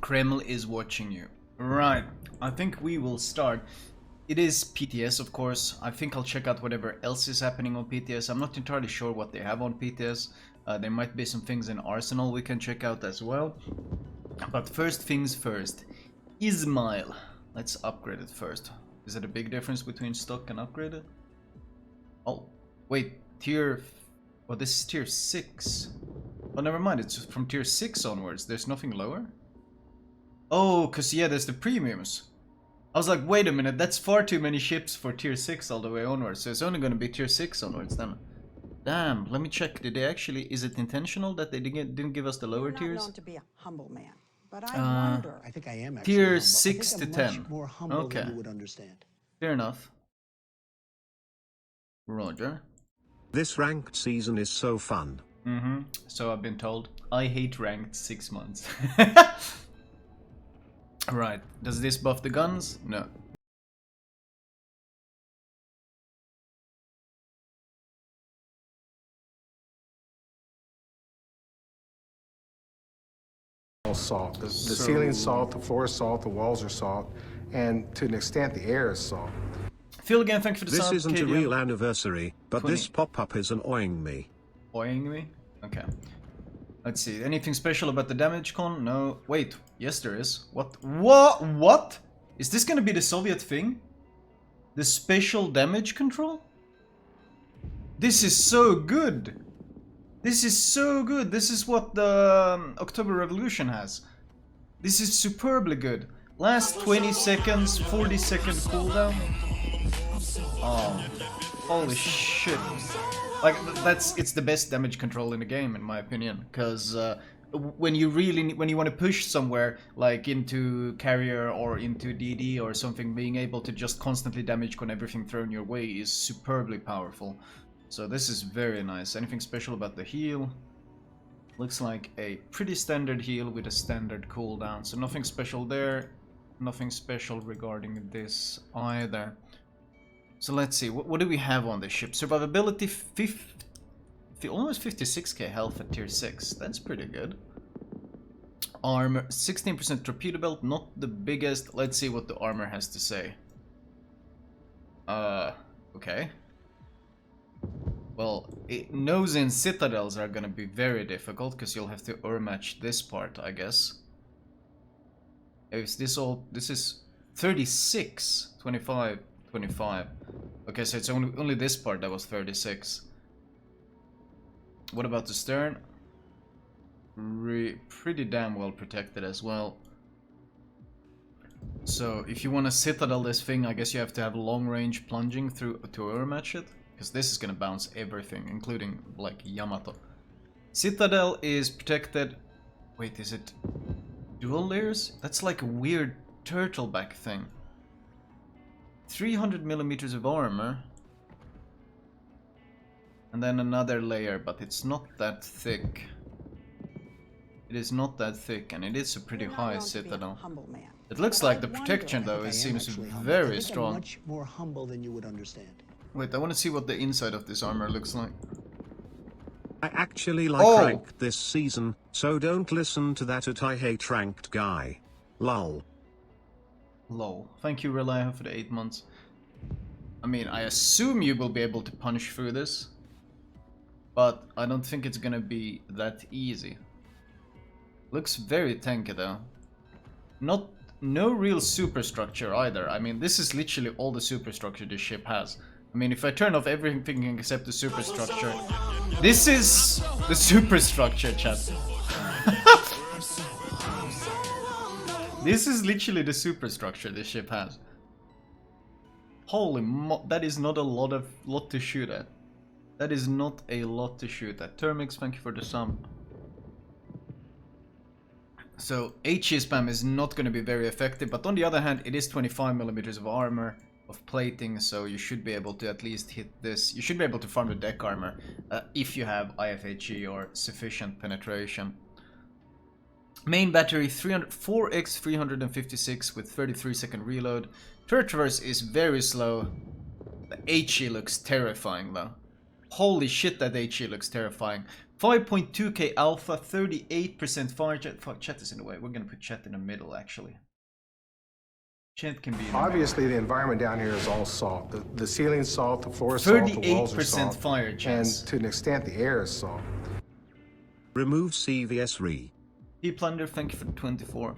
Kreml is watching you. Right, I think we will start. It is PTS, of course. I think I'll check out whatever else is happening on PTS. I'm not entirely sure what they have on PTS. There might be some things in Arsenal we can check out as well. But first things first. Ismail. Let's upgrade it first. Is it a big difference between stock and upgraded? Oh, wait, tier... Well, this is tier 6. Oh, never mind, it's from tier 6 onwards. There's nothing lower? Oh, because yeah, there's the premiums. I was like, wait a minute, that's far too many ships for tier 6 all the way onwards. So it's only going to be tier 6 onwards then. Damn, let me check. Did they actually... Is it intentional that they didn't give us the lower tiers? Known to be a humble man, but I wonder. I think I am actually tier humble. 6 I to think I'm 10. much more humble Okay. than you would understand. Fair enough. Roger. This ranked season is so fun. So I've been told. I hate ranked 6 months. Right. Does this buff the guns? No. Salt. The ceiling's salt, the floor is salt, the walls are salt, and to an extent the air is salt. Phil again, thank you for the This sub, isn't a KDM. real anniversary, but 20. this pop-up is annoying me. Annoying me? Okay. Let's see. Anything special about the damage con? No. Wait. Yes, there is. What? What? Is this gonna be the Soviet thing? The special damage control? This is so good. This is so good. This is what the October Revolution has. This is superbly good. Last 20 seconds, 40-second cooldown. Oh, holy shit! Like it's the best damage control in the game, in my opinion. Because when you want to push somewhere, like into carrier or into DD or something, being able to just constantly damage con everything thrown your way is superbly powerful. So this is very nice. Anything special about the heal? Looks like a pretty standard heal with a standard cooldown. So nothing special there. Nothing special regarding this either. So let's see. What do we have on this ship? Survivability 50, almost 56k health at tier 6. That's pretty good. Armor 16% torpedo belt. Not the biggest. Let's see what the armor has to say. Okay. Well, it knows in citadels are gonna be very difficult because you'll have to match this part, I guess. Is this all? This is 36, 25, 25. Okay, so it's only this part that was 36. What about the stern? Pretty damn well protected as well. So if you want to citadel this thing, I guess you have to have long range plunging through to match it. Because this is gonna bounce everything, including, like, Yamato. Citadel is protected... Wait, is it... dual layers? That's like a weird turtleback thing. 300mm of armor. And then another layer, but it's not that thick. It is not that thick, and it is a pretty high citadel. It looks like the protection, though, it seems very strong. I'm much more humble than you would understand. Wait, I want to see what the inside of this armor looks like. I actually like ranked this season, so don't listen to that I hate ranked guy. Lol. Lol. Thank you, Relia, for the 8 months. I mean, I assume you will be able to punch through this. But I don't think it's gonna be that easy. Looks very tanky, though. No real superstructure either. I mean, this is literally all the superstructure this ship has. I mean, if I turn off everything except the superstructure... This is the superstructure, chat. This is literally the superstructure this ship has. Holy that is not a lot to shoot at. That is not a lot to shoot at. Termix, thank you for the sum. So, HE spam is not going to be very effective, but on the other hand, it is 25mm of armor. Of plating, so you should be able to at least hit this. You should be able to farm the deck armor if you have IFHE or sufficient penetration. Main battery 4x 356 with 33-second reload. Turret traverse is very slow. The HE looks terrifying though. Holy shit, that HE looks terrifying. 5.2k alpha, 38% fire chat. Fuck, chat is in the way. We're gonna put chat in the middle, actually. Chat can be in the Obviously, the environment down here is all salt. The ceiling's salt, the floor is salt, the walls are 38% salt. fire chance. And to an extent, the air is salt. Remove CVS re. P-Plunder, thank you for 24.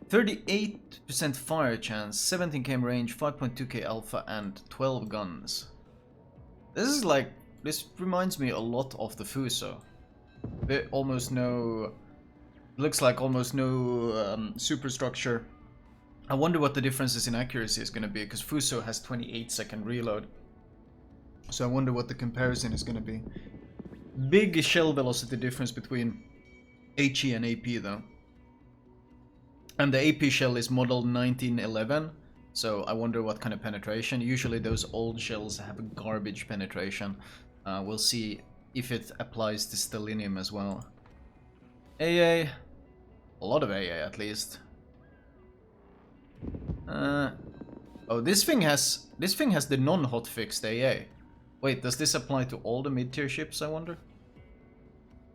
38% fire chance, 17k range, 5.2k alpha, and 12 guns. This is like, this reminds me a lot of the Fuso. Almost no, looks like almost no superstructure. I wonder what the differences in accuracy is going to be, because Fuso has 28-second reload. So I wonder what the comparison is going to be. Big shell velocity difference between HE and AP though. And the AP shell is model 1911, so I wonder what kind of penetration. Usually those old shells have a garbage penetration. We'll see if it applies to stellinium as well. AA, a lot of AA at least. Oh, this thing has the non-hot fixed AA. Wait, does this apply to all the mid-tier ships, I wonder?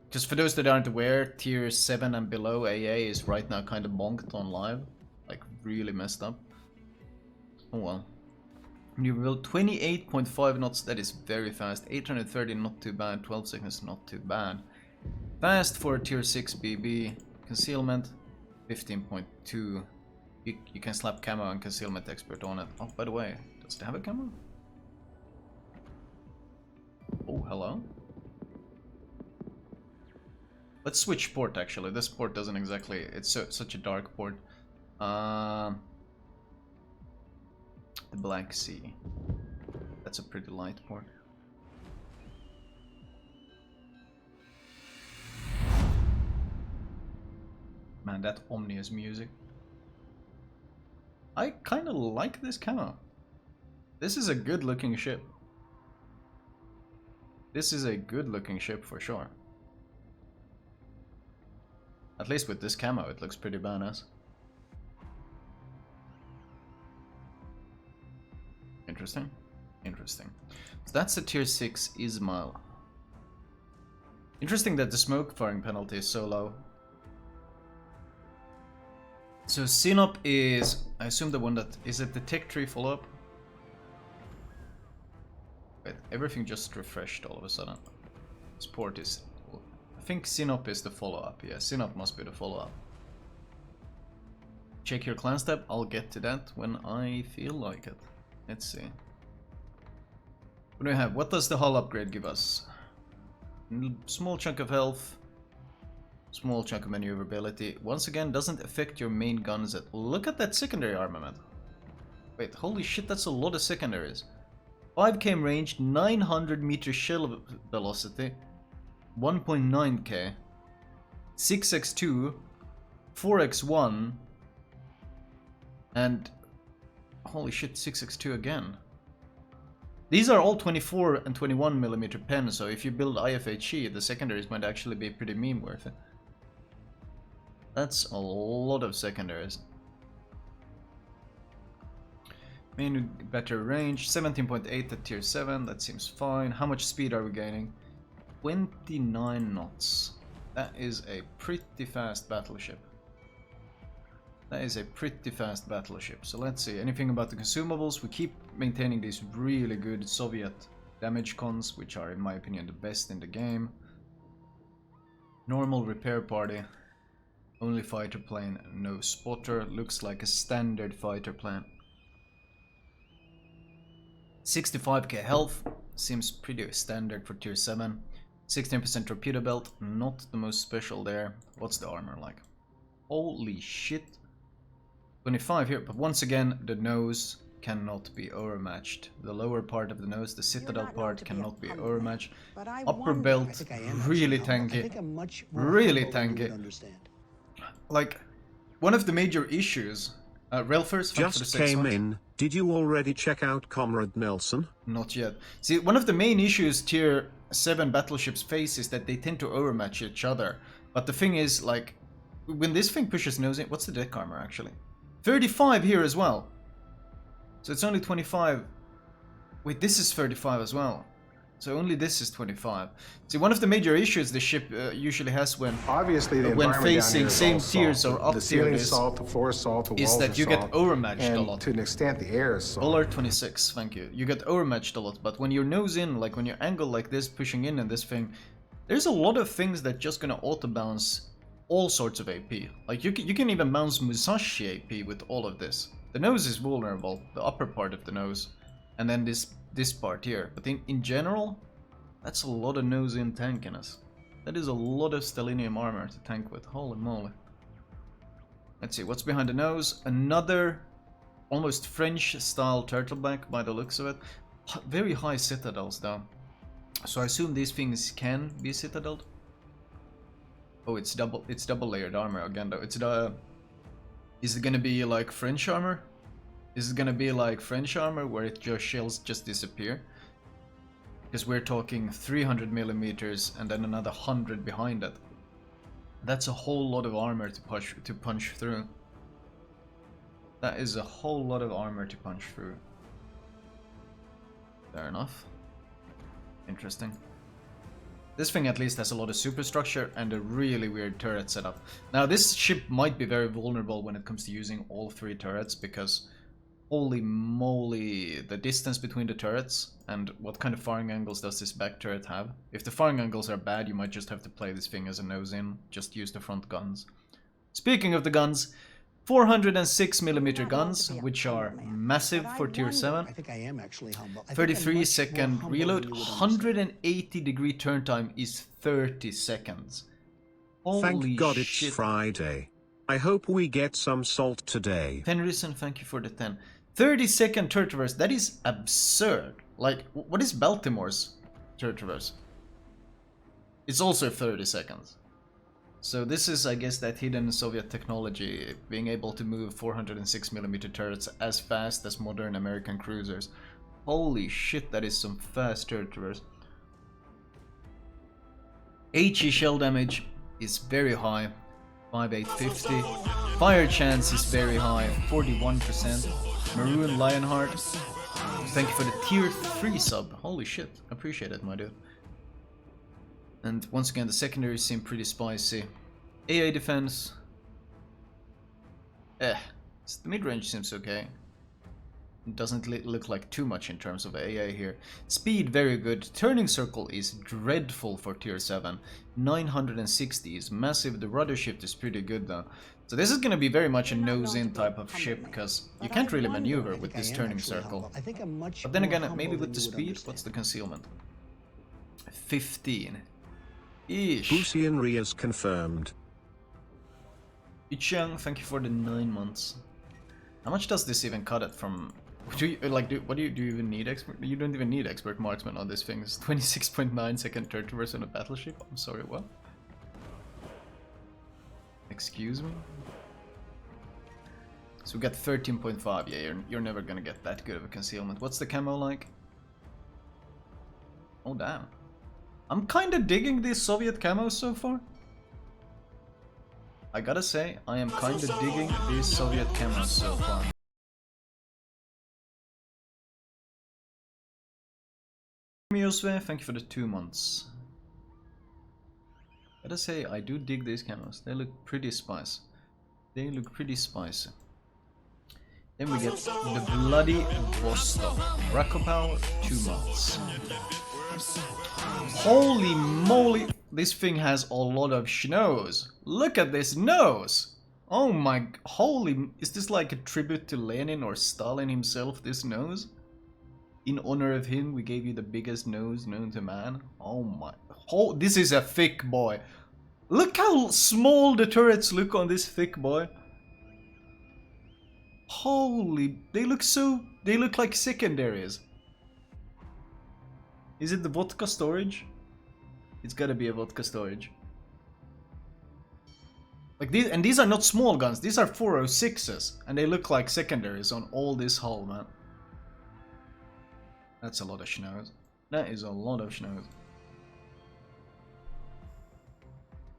Because for those that aren't aware, tier 7 and below AA is right now kind of bonked on live. Like, really messed up. Oh well. You will 28.5 knots, that is very fast. 830, not too bad. 12 seconds, not too bad. Fast for tier 6 BB. Concealment, 15.2. You can slap camo and concealment expert on it. Oh, by the way, does it have a camo? Oh, hello? Let's switch port actually. This port doesn't exactly... It's such a dark port. The Black Sea. That's a pretty light port. Man, that ominous music. I kind of like this camo. This is a good looking ship. This is a good looking ship for sure. At least with this camo, it looks pretty badass. Interesting. Interesting. So that's a tier 6 Ismail. Interesting that the smoke firing penalty is so low. So Sinop is, I assume the one that, is it the tech tree follow-up? Wait, everything just refreshed all of a sudden. This port is, I think Sinop is the follow-up, yeah, Sinop must be the follow-up. Check your clan step, I'll get to that when I feel like it. Let's see. What do we have? What does the hull upgrade give us? Small chunk of health. Small chunk of maneuverability. Once again, doesn't affect your main guns at... Look at that secondary armament. Wait, holy shit, that's a lot of secondaries. 5k range, 900 meter shell velocity, 1.9k, 6x2, 4x1, and... Holy shit, 6x2 again. These are all 24 and 21mm pen, so if you build IFHE, the secondaries might actually be pretty meme worth it. That's a lot of secondaries. Main better range, 17.8 at tier 7, that seems fine. How much speed are we gaining? 29 knots. That is a pretty fast battleship. That is a pretty fast battleship. So let's see, anything about the consumables? We keep maintaining these really good Soviet damage cons, which are in my opinion the best in the game. Normal repair party. Only fighter plane, no spotter. Looks like a standard fighter plane. 65k health. Seems pretty standard for tier 7. 16% torpedo belt. Not the most special there. What's the armor like? Holy shit. 25 here, but once again, the nose cannot be overmatched. The lower part of the nose, the citadel part, cannot be overmatched. Upper belt, really tanky. Really tanky. Like, one of the major issues... Relfers, just came in. Did you already check out Comrade Nelson? Not yet. See, one of the main issues tier 7 battleships face is that they tend to overmatch each other. But the thing is, like, when this thing pushes nose in... What's the deck armor, actually? 35 here as well. So it's only 25. Wait, this is 35 as well. So only this is 25. See, one of the major issues the ship usually has when Obviously, the when environment down facing here is same all tiers salt. or up The tier ceiling is is salt, the floor is salt, the walls that are you get salt, overmatched a and lot. to an extent, the air is salt. Dollar 26, thank you. You get overmatched a lot, but when you're nose in, like when you angle like this, pushing in this thing, there's a lot of things that just gonna auto bounce all sorts of AP. Like you can even bounce Musashi AP with all of this. The nose is vulnerable, the upper part of the nose, and then this part here. But in general, that's a lot of nose in tankiness. That is a lot of stellinium armor to tank with. Holy moly. Let's see, what's behind the nose? Another almost French-style turtleback by the looks of it. Very high citadels though. So I assume these things can be citadeled. Oh, it's double layered armor again though. Is it gonna be like French armor? Is it gonna be like French armor where shells just disappear? Because we're talking 300 millimeters and then another 100 behind it. That's a whole lot of armor to punch through. That is a whole lot of armor to punch through. Fair enough. Interesting. This thing at least has a lot of superstructure and a really weird turret setup. Now this ship might be very vulnerable when it comes to using all three turrets because holy moly, the distance between the turrets and what kind of firing angles does this back turret have. If the firing angles are bad, you might just have to play this thing as a nose in, just use the front guns. Speaking of the guns, 406mm guns, which are massive for tier 7. I think I am actually humble. 33-second reload, 180-degree turn time is 30 seconds. Holy Thank God shit. it's Friday. I hope we get some salt today. Fenrison, thank you for the 10. 30-second turret traverse, that is absurd. Like, what is Baltimore's turret traverse? It's also 30 seconds. So this is, I guess, that hidden Soviet technology, being able to move 406mm turrets as fast as modern American cruisers. Holy shit, that is some fast turret traverse. HE shell damage is very high, 5850. Fire chance is very high, 41%. Maroon Lionheart, thank you for the tier 3 sub. Holy shit, appreciate it, my dude. And once again, the secondaries seem pretty spicy. AA defense. The mid-range seems okay. It doesn't look like too much in terms of AA here. Speed, very good. Turning circle is dreadful for tier 7. 960 is massive. The rudder shift is pretty good though. So this is going to be very much a nose-in type of ship because you can't really maneuver with this turning circle. But then again, maybe with the speed, what's the concealment? 15. Ish. Busian Rias confirmed. Ichang, thank you for the 9 months. How much does this even cut it from? Do you even need expert? You don't even need expert marksman on this thing. It's 26.9 second turret traverse on a battleship. I'm sorry, what? Excuse me? So we got 13.5. Yeah, you're never gonna get that good of a concealment. What's the camo like? Oh damn. I'm kinda digging these Soviet camos so far. I gotta say, I am kinda digging these Soviet camos so far. Miosve, thank you for the 2 months. Gotta say, I do dig these camos. They look pretty spicy. They look pretty spicy. Then we get the Vladivostok. Rakopow, 2 months. Holy moly! This thing has a lot of schnoz. Look at this nose! Oh my... Holy... Is this like a tribute to Lenin or Stalin himself, this nose? In honor of him, we gave you the biggest nose known to man. Oh my... Oh, this is a thick boy. Look how small the turrets look on this thick boy. Holy... They look so... They look like secondaries. Is it the vodka storage? It's gotta be a vodka storage. Like these, and these are not small guns, these are 406s, and they look like secondaries on all this hull, man. That's a lot of schnoz. That is a lot of schnoz.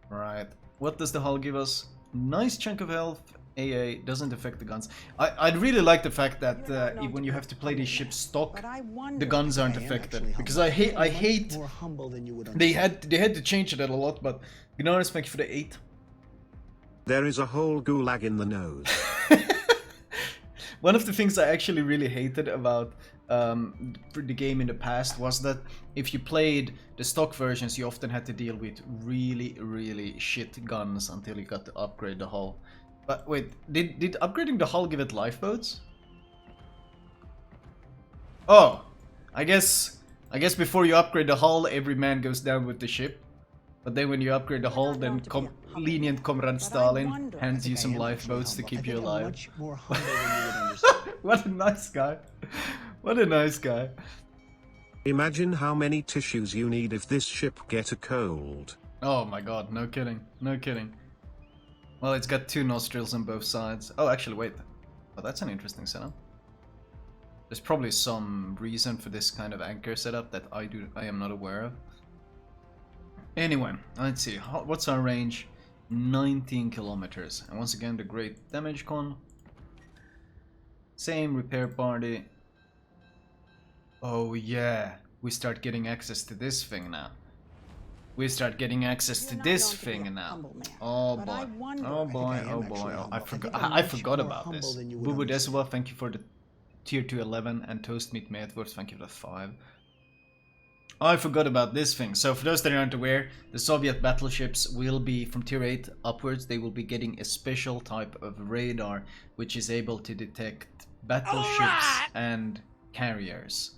Right, what does the hull give us? Nice chunk of health, AA doesn't affect the guns. I'd really like the fact that You're not known when to you be have to a play these humble ships man, stock, but I the wonder guns aren't I am affected. actually Because humble. I Much hate more humble than you would they understand. had to change that a lot, but Gnarus, thank you for the 8. There is a whole gulag in the nose. One of the things I actually really hated about the game in the past was that if you played the stock versions, you often had to deal with really shit guns until you got to upgrade the hull. But wait, did upgrading the hull give it lifeboats? Oh, I guess before you upgrade the hull, every man goes down with the ship. But then when you upgrade the hull, not then known to be a humble lenient man, Comrade but I Stalin wonder- hands you I some am actually lifeboats to humble. keep I you think I'm alive. much more humble than you would understand. What a nice guy. What a nice guy. Imagine how many tissues you need if this ship get a cold. Oh my god, no kidding. No kidding. Well, it's got 2 nostrils on both sides. Oh, actually, wait. Oh, that's an interesting setup. There's probably some reason for this kind of anchor setup that I am not aware of. Anyway, let's see. What's our range? 19 kilometers. And once again, the great damage con. Same repair party. Oh yeah, we start getting access to this thing now. We start getting access to You're not this known to be thing a now. humble man, Oh but boy. I wonder- Oh I think boy. I am Oh actually boy. humble. I I forgot. think I'm I much forgot more about humble this. than you would Boo Boo understand. Deswa, thank you for the tier 2 11, and Toastmeat Mayetworth, thank you for the 5. I forgot about this thing. So for those that aren't aware, the Soviet battleships will be, from tier 8 upwards, they will be getting a special type of radar which is able to detect battleships and carriers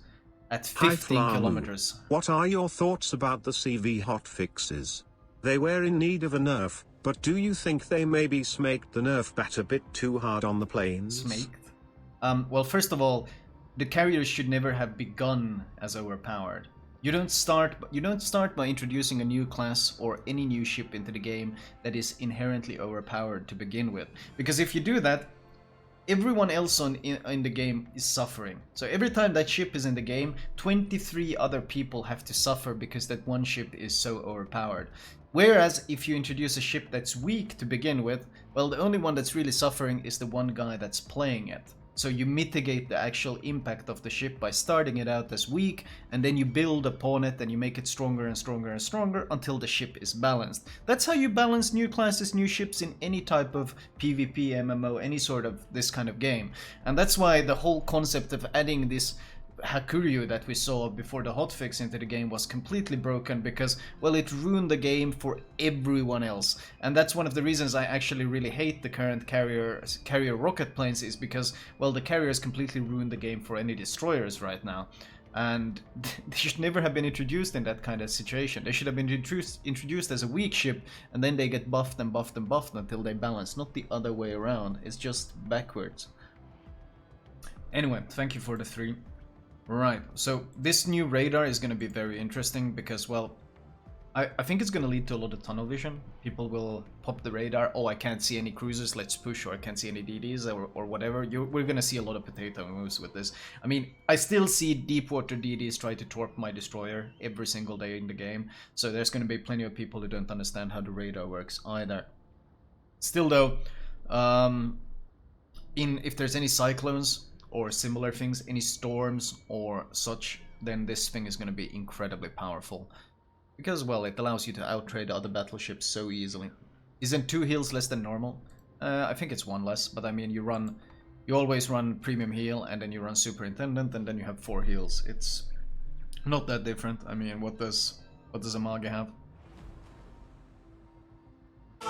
at Hi 15 Flamu. kilometers. What are your thoughts about the CV hotfixes? They were in need of a nerf, but do you think they maybe smoked the nerf bat a bit too hard on the planes? Smoked? Well, first of all, the carriers should never have begun as overpowered. You don't start by introducing a new class or any new ship into the game that is inherently overpowered to begin with. Because if you do that, everyone else in the game is suffering. So every time that ship is in the game, 23 other people have to suffer because that one ship is so overpowered. Whereas if you introduce a ship that's weak to begin with, well, the only one that's really suffering is the one guy that's playing it. So you mitigate the actual impact of the ship by starting it out as weak, and then you build upon it and you make it stronger and stronger and stronger until the ship is balanced. That's how you balance new classes, new ships in any type of PvP, MMO, any sort of this kind of game. And that's why the whole concept of adding this Hakuryu that we saw before the hotfix into the game was completely broken because, well, it ruined the game for everyone else. And that's one of the reasons I actually really hate the current carrier rocket planes, is because, well, the carriers completely ruined the game for any destroyers right now. And they should never have been introduced in that kind of situation. They should have been introduced as a weak ship, and then they get buffed and buffed and buffed until they balance, not the other way around. It's just backwards. Anyway, thank you for the 3. Right, so this new radar is going to be very interesting because, well, I think it's going to lead to a lot of tunnel vision. People will pop the radar, oh, I can't see any cruisers, let's push, or I can't see any DDs, or whatever. We're going to see a lot of potato moves with this. I mean, I still see deep water DDs try to torp my destroyer every single day in the game, so there's going to be plenty of people who don't understand how the radar works either. Still though, if there's any cyclones or similar things, any storms or such, then this thing is going to be incredibly powerful. Because, well, it allows you to outtrade other battleships so easily. Isn't 2 heals less than normal? I think it's 1 less, but I mean, you always run premium heal, and then you run superintendent, and then you have 4 heals. It's not that different. I mean, what does Amage have?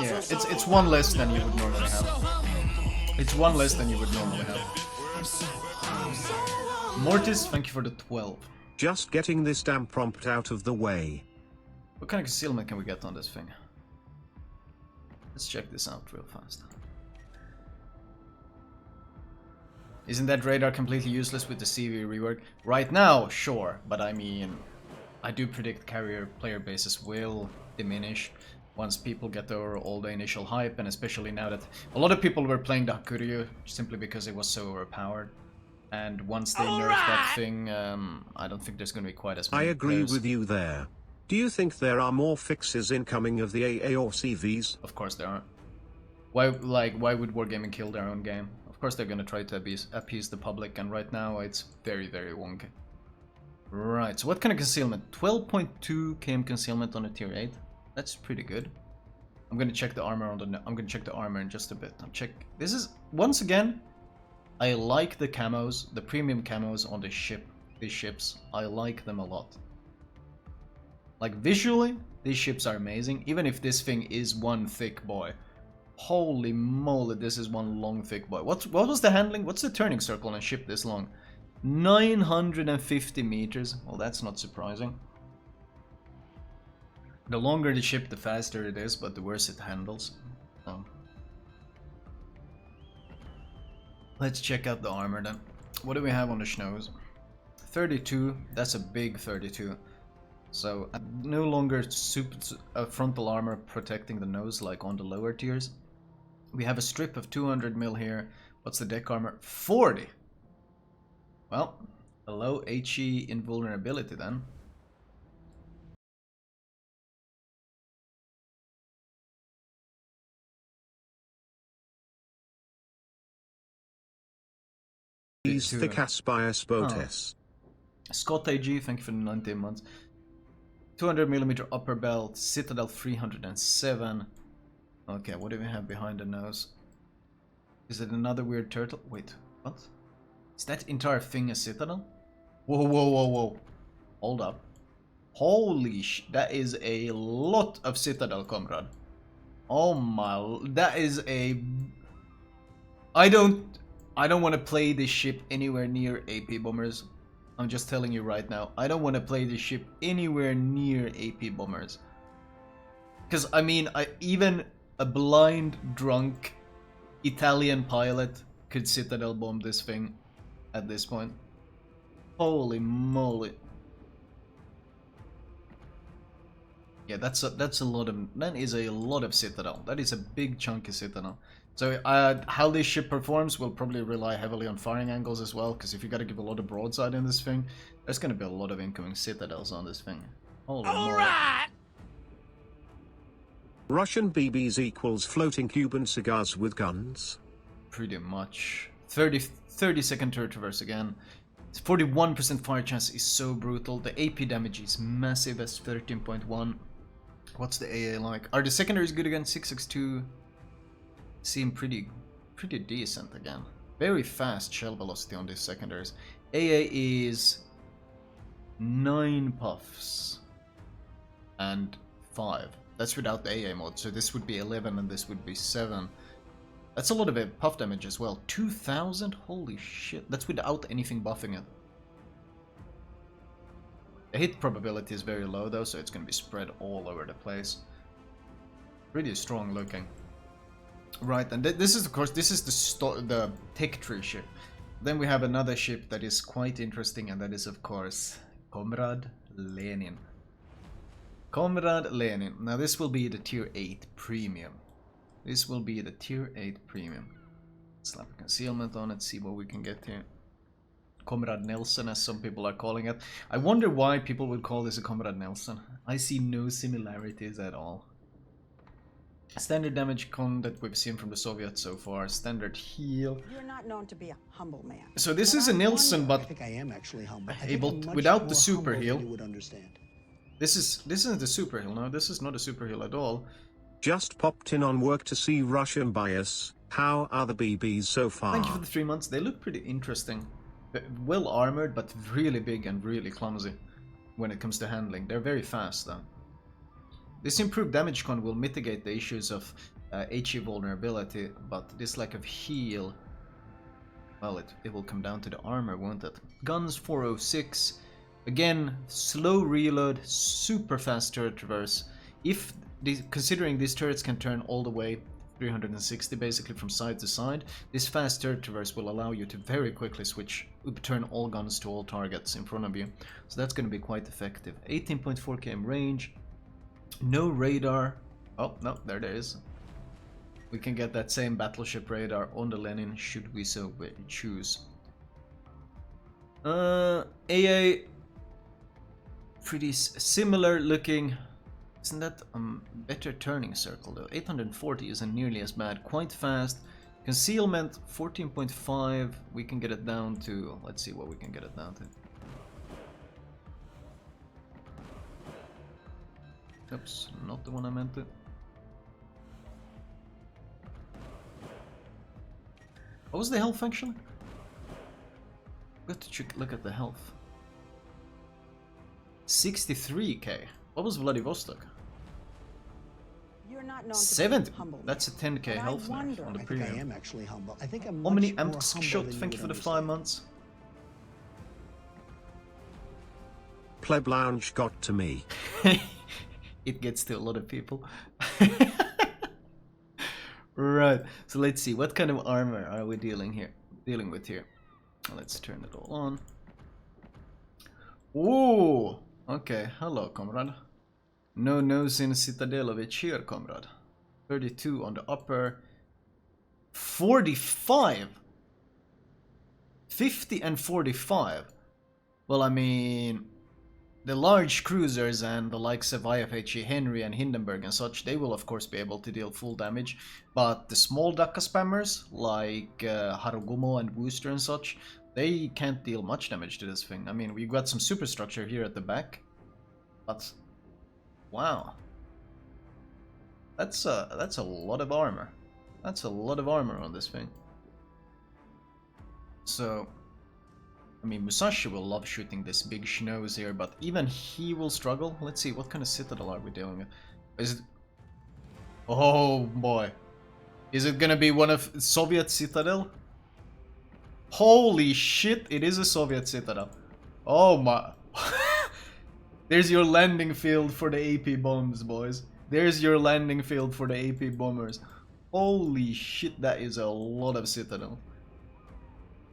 Yeah, it's 1 less than you would normally have. It's 1 less than you would normally have. Mortis, thank you for the 12. Just getting this damn prompt out of the way. What kind of concealment can we get on this thing? Let's check this out real fast. Isn't that radar completely useless with the CV rework? Right now, sure, but I mean, I do predict carrier player bases will diminish once people get over all the initial hype, and especially now that a lot of people were playing the Hakuryu simply because it was so overpowered. And once they nerf that thing, I don't think there's going to be quite as many I agree players. with you there. Do you think there are more fixes incoming of the AA or CVs? Of course there are. Why would Wargaming kill their own game? Of course they're gonna try to appease the public, and right now it's very, very wonky. Right, so what kind of concealment? 12.2 km concealment on a tier 8. That's pretty good. I'm gonna check the armor on the. I'm gonna check the armor in just a bit. I'll check. This is once again. I like the camos, the premium camos on this ship. These ships, I like them a lot. Like visually, these ships are amazing. Even if this thing is one thick boy. Holy moly, this is one long thick boy. What was the handling? What's the turning circle on a ship this long? 950 meters. Well, that's not surprising. The longer the ship, the faster it is, but the worse it handles. Let's check out the armor then. What do we have on the Schnoes? 32. That's a big 32. So no longer frontal armor protecting the nose like on the lower tiers. We have a strip of 200 mil here. What's the deck armor? 40. Well, a low HE invulnerability then. He's the Caspias Botes. Scott AG, thank you for the 19 months. 200mm upper belt, Citadel 307. Okay, what do we have behind the nose? Is it another weird turtle? Wait, what? Is that entire thing a Citadel? Whoa, whoa, whoa, whoa. Hold up. Holy that is a lot of Citadel, comrade. Oh my, that is a... I don't want to play this ship anywhere near AP bombers. I'm just telling you right now. I don't want to play this ship anywhere near AP bombers. Because, I mean, even a blind, drunk Italian pilot could Citadel bomb this thing at this point. Holy moly. Yeah, that's a lot of... That is a lot of Citadel. That is a big chunky Citadel. So how this ship performs will probably rely heavily on firing angles as well, because if you got to give a lot of broadside in this thing, there's going to be a lot of incoming Citadels on this thing. Holy moly. Russian BBs equals floating Cuban cigars with guns? Pretty much. 30-second turret reverse again. 41% fire chance is so brutal. The AP damage is massive as 13.1. What's the AA like? Are the secondaries good again? 662 seem pretty decent again. Very fast shell velocity on these secondaries. AA is 9 puffs and 5. That's without the AA mode, so this would be 11 and this would be 7. That's a lot of puff damage as well. 2000? Holy shit. That's without anything buffing it. The hit probability is very low though, so it's going to be spread all over the place. Pretty strong looking. Right, and this is of course, this is the tech tree ship. Then we have another ship that is quite interesting, and that is of course Comrade Lenin. Comrade Lenin. Now this will be the tier 8 premium. This will be the tier 8 premium. Slap a concealment on it, see what we can get here. Comrade Nelson, as some people are calling it. I wonder why people would call this a Comrade Nelson. I see no similarities at all. Standard damage con that we've seen from the Soviets so far. Standard heal. You're not known to be a humble man. So this is a Nilsson, but I think I am actually humble. able without the super heal. You would understand. This isn't the super heal. No, this is not a super heal at all. Just popped in on work to see Russian bias. How are the BBs so far? Thank you for the 3 months. They look pretty interesting. Well armored, but really big and really clumsy when it comes to handling. They're very fast though. This improved damage con will mitigate the issues of HE vulnerability, but this lack of heal, well, it will come down to the armor, won't it? Guns 406. Again, slow reload, super fast turret reverse. Considering these turrets can turn all the way 360 basically from side to side, this fast turret traverse will allow you to very quickly turn all guns to all targets in front of you. So that's going to be quite effective. 18.4 km range, no radar. Oh, no, there it is. We can get that same battleship radar on the Lenin should we so choose. AA, pretty similar looking Isn't that better turning circle though? 840 isn't nearly as bad. Quite fast. Concealment 14.5. We can get it down to. Let's see what we can get it down to. Oops, not the one I meant to. What was the health actually? Got to look at the health. 63k. What was Vladivostok? You're not known to 70. be humble. That's a 10k But I health nerf wonder- on the I think I premium. am actually humble. I think I'm How much many more amps humble shot? than you Thank you would for the 5 understand. months. Pleb Lounge got to me. It gets to a lot of people. Right. So let's see. What kind of armor are we dealing with here? Let's turn it all on. Ooh. Okay. Hello, comrade. No nose in citadel of a cheer, comrade. 32 on the upper. 45. 50 and 45. Well, I mean, the large cruisers and the likes of IFHE Henry and Hindenburg and such, they will of course be able to deal full damage, but the small Daka spammers like Harugumo and Wooster and such, they can't deal much damage to this thing. I mean, we got some superstructure here at the back, but wow, that's a lot of armor. That's a lot of armor on this thing. So, I mean, Musashi will love shooting this big schnoz here, but even he will struggle. Let's see, what kind of citadel are we dealing with? Is it... Oh boy. Is it gonna be one of Soviet citadel? Holy shit, it is a Soviet citadel. Oh my... There's your landing field for the AP bombs, boys. There's your landing field for the AP bombers. Holy shit, that is a lot of citadel.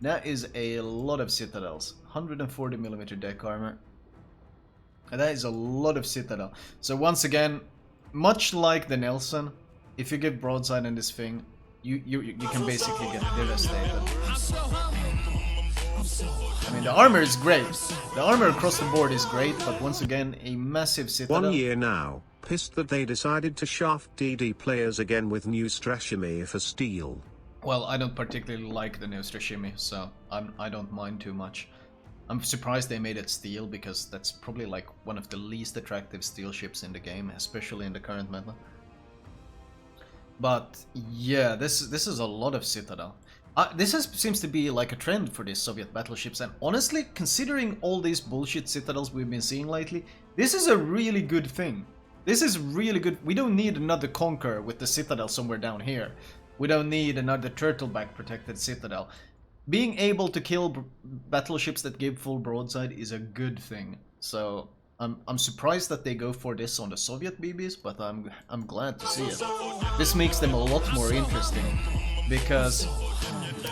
That is a lot of citadels. 140mm deck armor. And that is a lot of citadel. So once again, much like the Nelson, if you get broadside in this thing, you can basically get devastated. I mean, the armor is great. The armor across the board is great, but once again, a massive citadel. 1 year now, pissed that they decided to shaft DD players again with new Strashimi for steel. Well, I don't particularly like the new Strashimi, so I don't mind too much. I'm surprised they made it steel, because that's probably like one of the least attractive steel ships in the game, especially in the current meta. But yeah, this is a lot of citadel. Seems to be like a trend for these Soviet battleships, and honestly, considering all these bullshit citadels we've been seeing lately, this is a really good thing. This is really good. We don't need another Conqueror with the citadel somewhere down here. We don't need another turtleback protected citadel. Being able to kill battleships that give full broadside is a good thing. So I'm surprised that they go for this on the Soviet BBs, but I'm glad to see it. This makes them a lot more interesting, because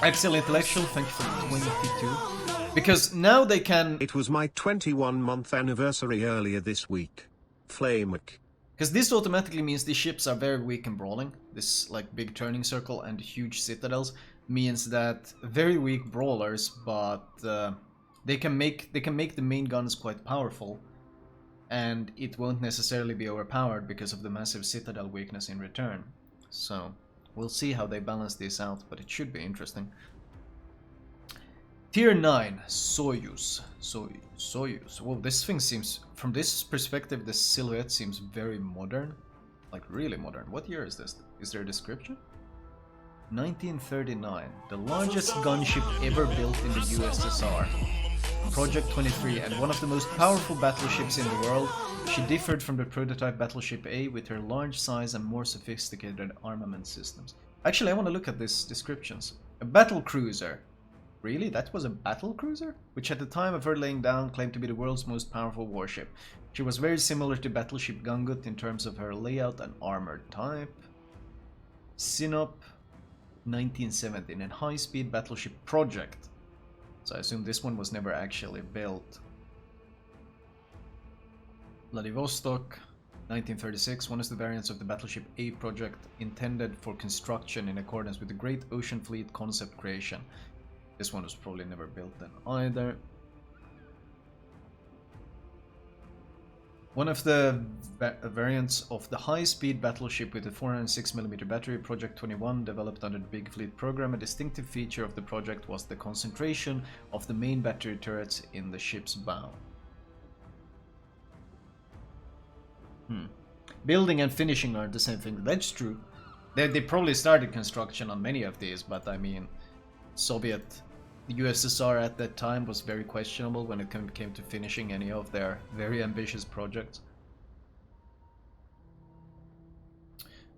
Axial Intellectual, thank you for 22. Because now they can. It was my 21-month anniversary earlier this week. Flamek. Because this automatically means these ships are very weak in brawling. This like big turning circle and huge citadels means that very weak brawlers, but they can make the main guns quite powerful, and it won't necessarily be overpowered because of the massive citadel weakness in return. So we'll see how they balance this out, but it should be interesting. Tier 9, Soyuz. Soyuz. Well, this thing seems, from this perspective, the silhouette seems very modern. Like, really modern. What year is this? Is there a description? 1939. The largest gunship ever built in the USSR. Project 23, and one of the most powerful battleships in the world. She differed from the prototype Battleship A with her large size and more sophisticated armament systems. Actually, I want to look at these descriptions. A battle cruiser. Really? That was a battle cruiser? Which at the time of her laying down claimed to be the world's most powerful warship. She was very similar to Battleship Gungut in terms of her layout and armored type. Sinop 1917, and high-speed battleship project. So I assume this one was never actually built. Vladivostok 1936, one of the variants of the Battleship A project intended for construction in accordance with the Great Ocean Fleet concept creation. This one was probably never built then either. One of the variants of the high-speed battleship with a 406mm battery, Project 21, developed under the Big Fleet program. A distinctive feature of the project was the concentration of the main battery turrets in the ship's bow. Building and finishing are the same thing. That's true. They probably started construction on many of these, but I mean, the USSR at that time was very questionable when it came to finishing any of their very ambitious projects.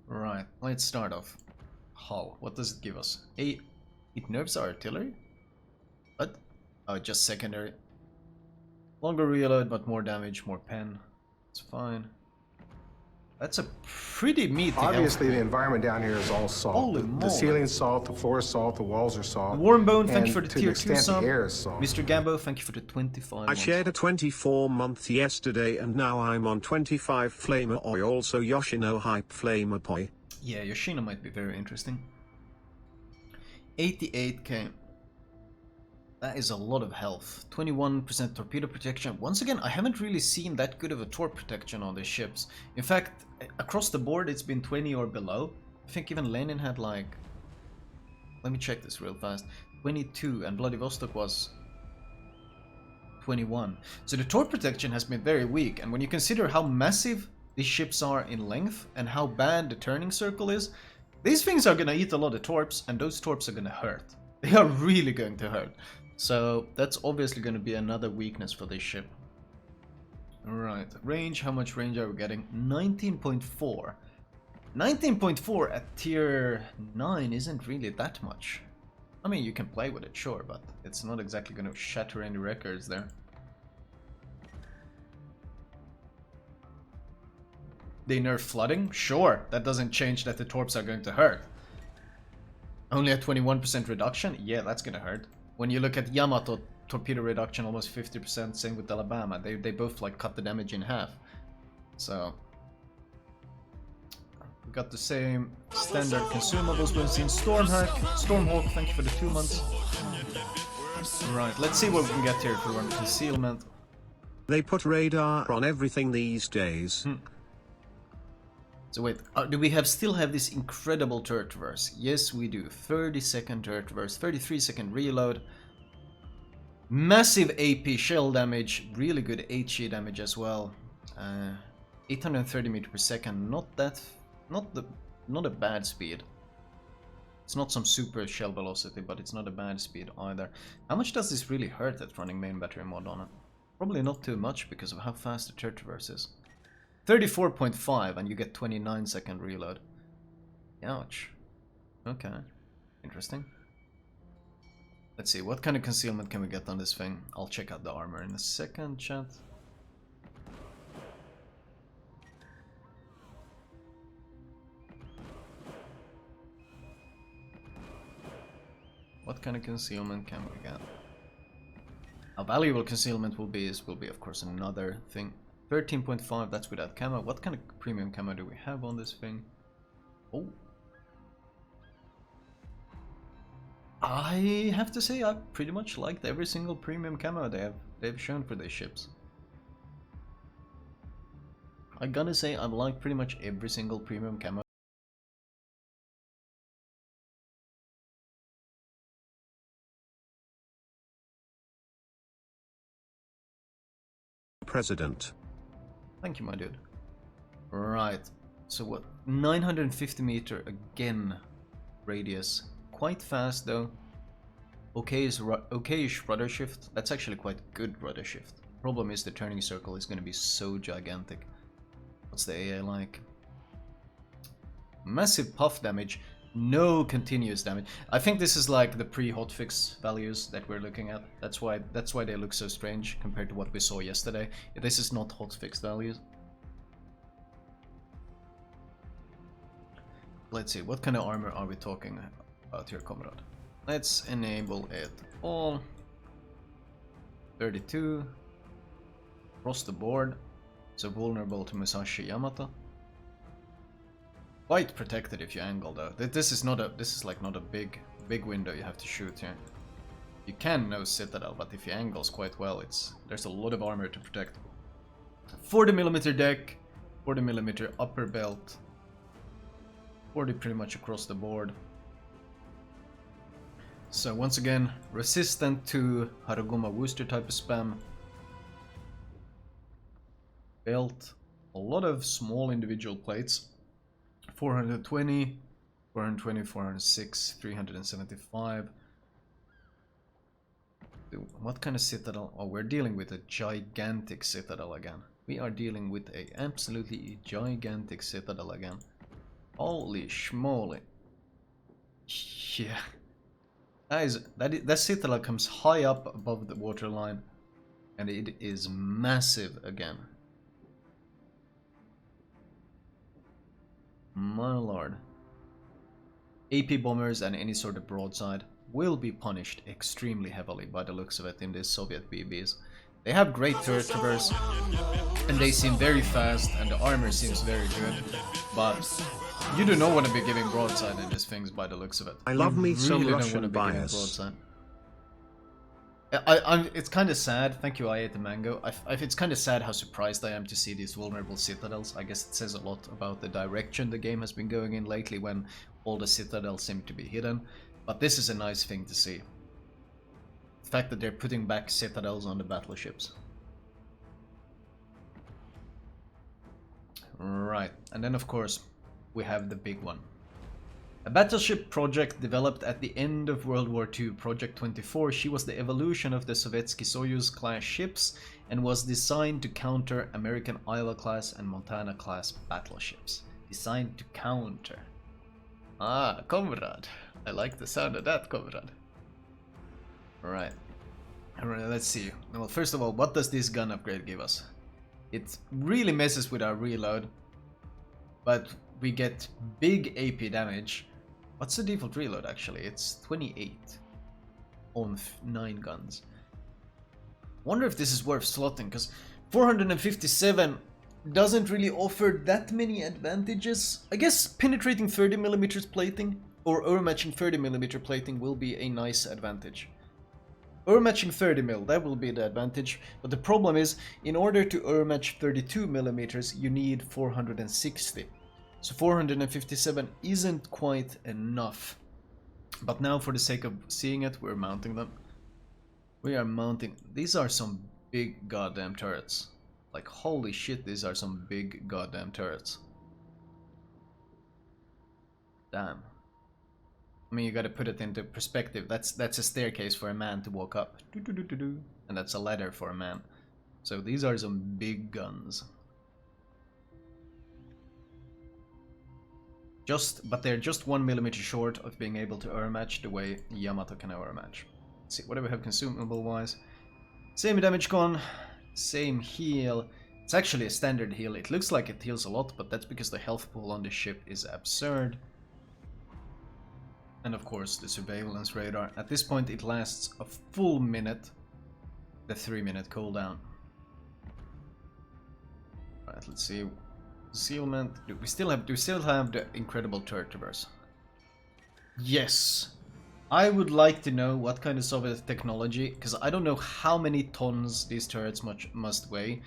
Right, let's start off. Hull, what does it give us? It nerfs our artillery? What? Oh, just secondary. Longer reload, but more damage, more pen. It's fine. That's a pretty meaty Obviously, health. the environment down here is all salt. Holy The moly. ceiling's salt, the floor is salt, the walls are salt. Warm Bone, thank and you for the to an tier 2 extent, sub. the air is salt. Mr. Gambo, thank you for the 25 I months. shared a 24-month yesterday and now I'm on 25 Flamer Oi, also Yoshino Hype Flamer Poi. Yeah, Yoshino might be very interesting. 88k. That is a lot of health. 21% torpedo protection. Once again, I haven't really seen that good of a torp protection on these ships. In fact, across the board it's been 20 or below. I think even Lenin had like... Let me check this real fast. 22 and Vladivostok was 21. So the torp protection has been very weak, and when you consider how massive these ships are in length and how bad the turning circle is, these things are gonna eat a lot of torps, and those torps are gonna hurt. They are really going to hurt. So that's obviously going to be another weakness for this ship. Alright, range, how much range are we getting? 19.4. 19.4 at tier 9 isn't really that much. I mean, you can play with it, sure, but it's not exactly going to shatter any records there. They nerf flooding? Sure, that doesn't change that the torps are going to hurt. Only a 21% reduction? Yeah, that's going to hurt. When you look at Yamato, torpedo reduction almost 50%, same with Alabama. They both like cut the damage in half. So we got the same standard consumables we've seen. Stormhawk, thank you for the 2 months. Right, let's see what we can get here if we run concealment. They put radar on everything these days. So wait, do we still have this incredible turret traverse? Yes, we do. 30-second turret traverse, 33-second reload. Massive AP shell damage, really good HE damage as well. 830 meters per second, not a bad speed. It's not some super shell velocity, but it's not a bad speed either. How much does this really hurt at running main battery mod on it? Probably not too much because of how fast the turret traverse is. 34.5 and you get 29-second reload. Ouch. Okay. Interesting. Let's see, what kind of concealment can we get on this thing? I'll check out the armor in a second, chat. What kind of concealment can we get? How valuable concealment will be of course another thing. 13.5, that's without camo. What kind of premium camo do we have on this thing? Oh. I have to say I pretty much liked every single premium camo they've shown for these ships. I gotta say I like pretty much every single premium camo. President. Thank you, my dude. Right, so what? 950 meter again radius. Quite fast though. Okay-ish rudder shift. That's actually quite good rudder shift. Problem is the turning circle is going to be so gigantic. What's the AI like? Massive puff damage. No continuous damage. I think this is like the pre-hotfix values that we're looking at. That's why they look so strange compared to what we saw yesterday. This is not hotfix values. Let's see, what kind of armor are we talking about here, comrade? Let's enable it all. 32. Across the board. So vulnerable to Musashi Yamato. Quite protected if you angle though. This is not a big window you have to shoot here. You can no citadel, but if you angles quite well, there's a lot of armor to protect. 40mm deck, 40mm upper belt, 40 pretty much across the board. So once again, resistant to Haruguma Wooster type of spam. Belt, a lot of small individual plates. 420, 420, 406, 375. What kind of citadel? Oh, we're dealing with a gigantic citadel again. We are dealing with a absolutely gigantic citadel again. Holy schmoly. Yeah. That citadel comes high up above the waterline. And it is massive again. My lord. AP bombers and any sort of broadside will be punished extremely heavily by the looks of it in these Soviet BBs. They have great turret traverse, and they seem very fast, and the armor seems very good, but you do not want to be giving broadside in these things by the looks of it. I love me some don't Russian want to be giving bias. broadside. It's kind of sad. Thank you, I ate the mango. It's kind of sad how surprised I am to see these vulnerable citadels. I guess it says a lot about the direction the game has been going in lately when all the citadels seem to be hidden. But this is a nice thing to see. The fact that they're putting back citadels on the battleships. Right, and then of course we have the big one. A battleship project developed at the end of World War II, Project 24, she was the evolution of the Sovietsky Soyuz class ships and was designed to counter American Iowa class and Montana class battleships. Designed to counter. Ah, comrade. I like the sound of that, comrade. Alright. Alright, let's see. Well, first of all, what does this gun upgrade give us? It really messes with our reload, but we get big AP damage. What's the default reload actually? It's 28 on 9 guns. Wonder if this is worth slotting, because 457 doesn't really offer that many advantages. I guess penetrating 30mm plating or overmatching 30mm plating will be a nice advantage. Overmatching 30mm, that will be the advantage, but the problem is, in order to overmatch 32mm, you need 460. So 457 isn't quite enough. But now, for the sake of seeing it, we're mounting them. We are mounting... These are some big goddamn turrets. Like, holy shit, these are some big goddamn turrets. Damn. I mean, you gotta put it into perspective. That's a staircase for a man to walk up. And that's a ladder for a man. So these are some big guns. But they're just 1mm short of being able to overmatch the way Yamato can overmatch. Let's see, what do we have consumable wise? Same damage con, same heal. It's actually a standard heal. It looks like it heals a lot, but that's because the health pool on the ship is absurd. And of course the surveillance radar. At this point it lasts a full minute. The 3-minute cooldown. Right, let's see. Concealment. Do we still have the incredible turret traverse? Yes. I would like to know what kind of Soviet technology, because I don't know how many tons these turrets must weigh,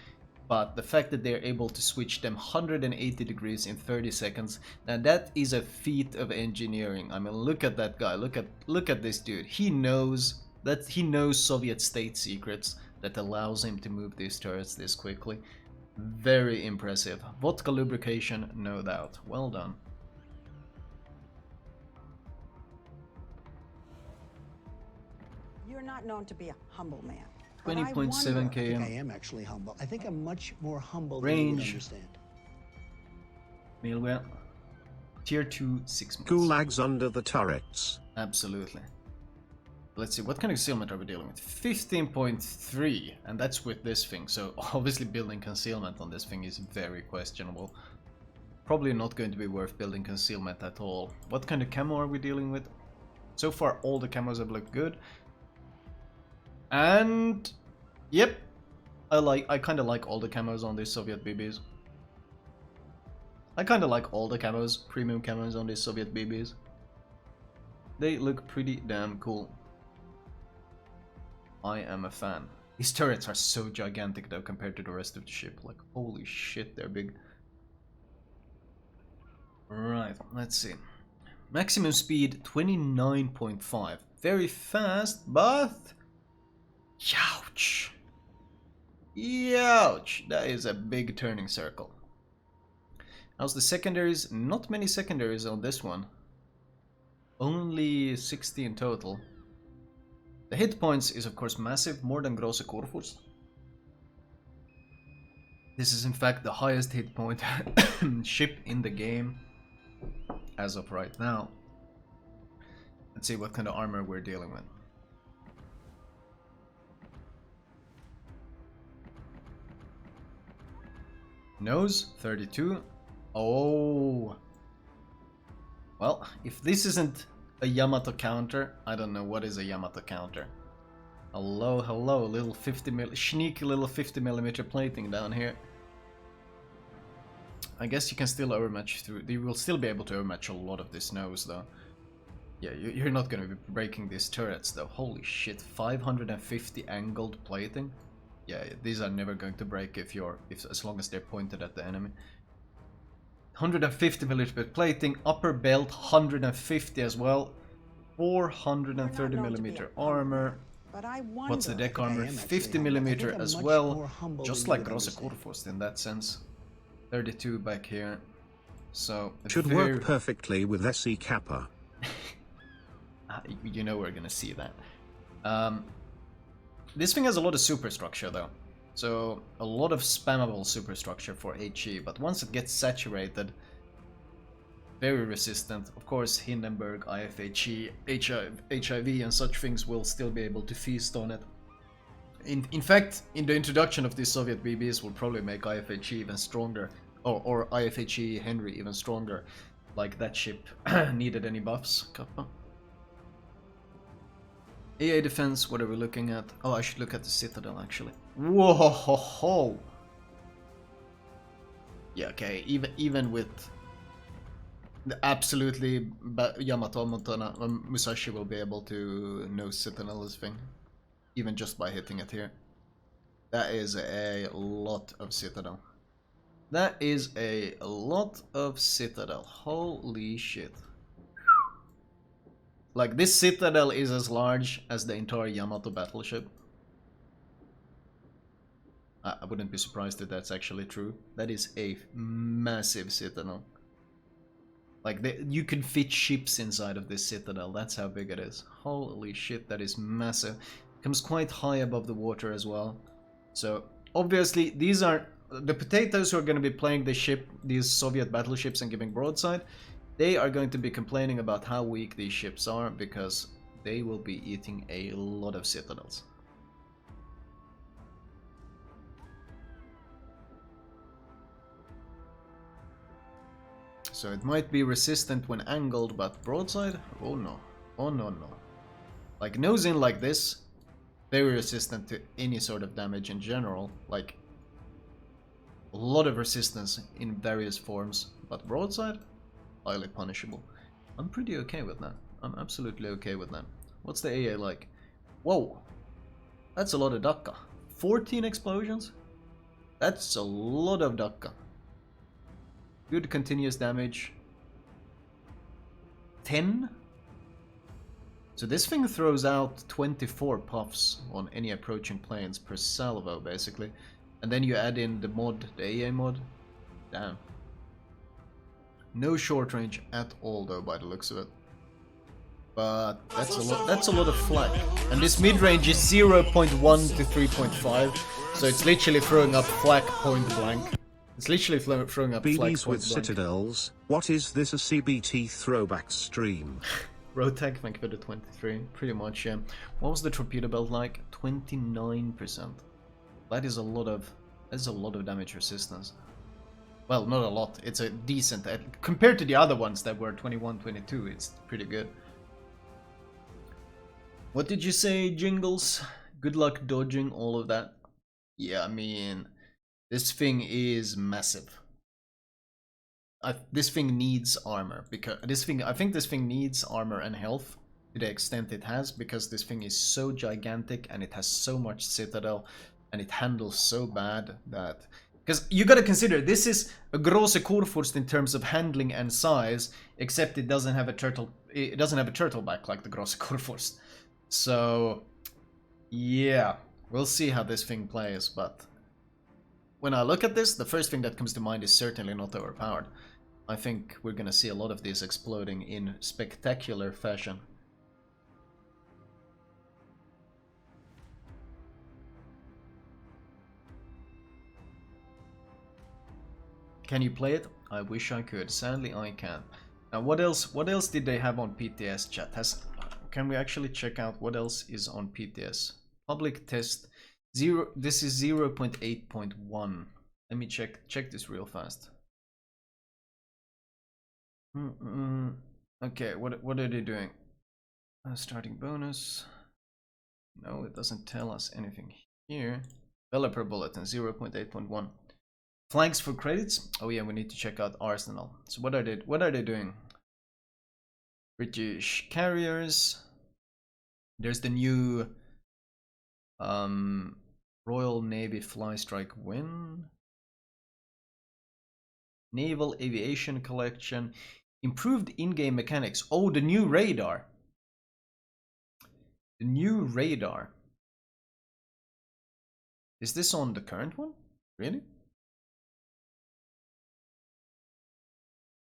but the fact that they're able to switch them 180 degrees in 30 seconds, now that is a feat of engineering. I mean, look at that guy. Look at this dude. He knows Soviet state secrets that allows him to move these turrets this quickly. Very impressive. Vodka lubrication, no doubt. Well done. You're not known to be a humble man. 20.7 I think I km. am actually humble. I think I'm much more humble than you would Range. understand. Mealware. Tier 2, 6 months. Gulags under the turrets. Absolutely. Let's see, what kind of concealment are we dealing with? 15.3, and that's with this thing, so obviously building concealment on this thing is very questionable. Probably not going to be worth building concealment at all. What kind of camo are we dealing with? So far all the camos have looked good. And... yep. I kinda like all the camos on these Soviet BBs. I kinda like all the camos, premium camos on these Soviet BBs. They look pretty damn cool. I am a fan. These turrets are so gigantic though compared to the rest of the ship. Like, holy shit, they're big. Right, let's see. Maximum speed 29.5. Very fast, but... Youch! Youch! That is a big turning circle. How's the secondaries? Not many secondaries on this one. Only 60 in total. The hit points is of course massive, more than Grosse Corvus. This is in fact the highest hit point ship in the game as of right now. Let's see what kind of armor we're dealing with. Nose 32. Oh. Well, if this isn't a Yamato counter, I don't know what is a Yamato counter. Hello, hello, little sneaky little 50mm plating down here. I guess you can still overmatch through. You will still be able to overmatch a lot of this nose, though. Yeah, you're not gonna be breaking these turrets, though. Holy shit, 550 angled plating. Yeah, these are never going to break as long as they're pointed at the enemy. 150mm plating, upper belt 150 as well. 430mm armor. What's the deck armor? 50mm as well. Just like Grosse Corvus in that sense. 32 back here. So should work perfectly with SE Kappa. You know we're gonna see that. This thing has a lot of superstructure though. So a lot of spammable superstructure for HE, but once it gets saturated, very resistant. Of course, Hindenburg, IFHE, HIV and such things will still be able to feast on it. In fact, in the introduction of these Soviet BBs will probably make IFHE even stronger, or IFHE Henry even stronger, like that ship needed any buffs. Kappa. AA defense, what are we looking at? Oh, I should look at the Citadel actually. Whoa ho ho ho! Yeah, okay, even with the absolutely Yamato Montana, Musashi will be able to know Citadel's thing, even just by hitting it here. That is a lot of Citadel. That is a lot of Citadel. Holy shit. Like, this Citadel is as large as the entire Yamato battleship. I wouldn't be surprised if that's actually true. That is a massive Citadel. Like, you could fit ships inside of this Citadel. That's how big it is. Holy shit, that is massive. It comes quite high above the water as well. So, obviously, these are... The potatoes who are going to be playing this ship, these Soviet battleships and giving broadside, they are going to be complaining about how weak these ships are because they will be eating a lot of Citadels. So it might be resistant when angled, but broadside? Oh no. Oh no no. Like nose in like this, very resistant to any sort of damage in general. Like a lot of resistance in various forms, but broadside? Highly punishable. I'm pretty okay with that. I'm absolutely okay with that. What's the AA like? Whoa! That's a lot of Dakka. 14 explosions? That's a lot of Dakka. Good continuous damage. 10? So this thing throws out 24 puffs on any approaching planes per salvo, basically. And then you add in the mod, the AA mod. Damn. No short range at all though, by the looks of it. But that's a lot of flak. And this mid range is 0.1 to 3.5, so it's literally throwing up flak point blank. It's literally throwing up flak BBs point with blank. Citadels. What is this, a CBT throwback stream? Rotag, thank you for the 23. Pretty much, yeah. What was the torpedo belt like? 29%. That is a lot of damage resistance. Well, not a lot. It's a decent... compared to the other ones that were 21, 22, it's pretty good. What did you say, Jingles? Good luck dodging all of that. Yeah, I mean... This thing is massive. This thing needs armor. Because I think this thing needs armor and health. to the extent it has, because this thing is so gigantic and it has so much citadel and it handles so bad that... Because you gotta consider, this is a große Kurfürst in terms of handling and size, except it doesn't have a turtle. It doesn't have a turtle back like the große Kurfürst. So, yeah, we'll see how this thing plays. But when I look at this, the first thing that comes to mind is certainly not overpowered. I think we're gonna see a lot of these exploding in spectacular fashion. Can you play it? I wish I could. Sadly, I can't. Now, what else? What else did they have on PTS chat? Can we actually check out what else is on PTS? Public test 0. This is 0.8.1. Let me check this real fast. Okay, what are they doing? Starting bonus. No, it doesn't tell us anything here. Developer bulletin 0.8.1. Flanks for credits. Oh yeah, we need to check out Arsenal. So what are they doing? British carriers. There's the new Royal Navy Fly Strike Win. Naval Aviation Collection. Improved in-game mechanics. Oh, the new radar. The new radar. Is this on the current one? Really?